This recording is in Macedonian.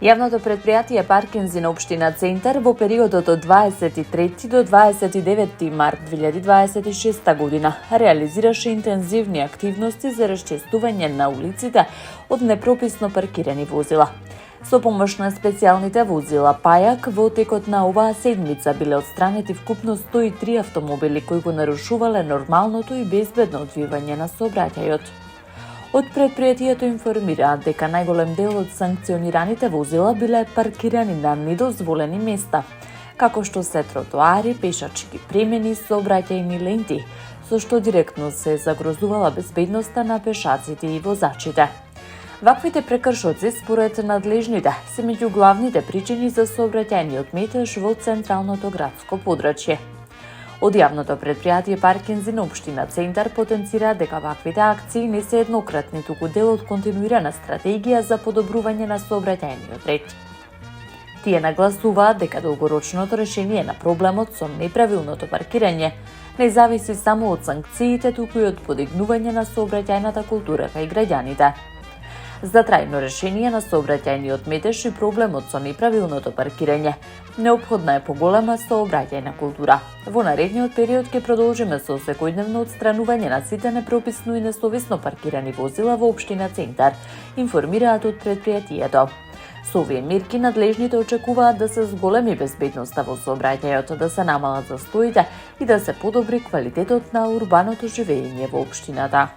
Јавното предпријатие Паркинзи на општина Центар во периодот од 23 до 29 март 2026 година реализираше интензивни активности за расчистување на улиците од непрописно паркирани возила. Со помош на специјалните возила Пајак, во текот на оваа седмица биле отстранети вкупно 103 автомобили кои го нарушувале нормалното и безбедно одвивање на сообраќајот. Од предпријатието информираат дека најголем дел од санкционираните возила биле паркирани на недозволени места, како што се тротоари, пешачки премини, сообраќајни ленти, со што директно се загрозувала безбедноста на пешаците и возачите. Ваквите прекршоци, според надлежните, се меѓу главните причини за сообраќајниот метеж во централното градско подрачје. Од јавното предпријатие Паркинзи на општина Центар потенцира дека ваквите акции не се еднократни, туку дел од континуирана стратегија за подобрување на сообраќајниот ред. Тие нагласуваат дека долгорочното решение на проблемот со неправилното паркирање не зависи само од санкциите, туку и од подигнување на сообраќајната култура кај граѓаните. За трајно решение на сообраќајниот метеж и проблемот со неправилното паркирање, неопходна е поголема сообраќајна култура. Во наредниот период ќе продолжиме со секојдневно отстранување на сите непрописно и несовесно паркирани возила во општина Центар, информираат од предпријатието. Со овие мерки надлежните очекуваат да се зголеми безбедноста во сообраќајот, да се намалат застоите и да се подобри квалитетот на урбаното живење во општината.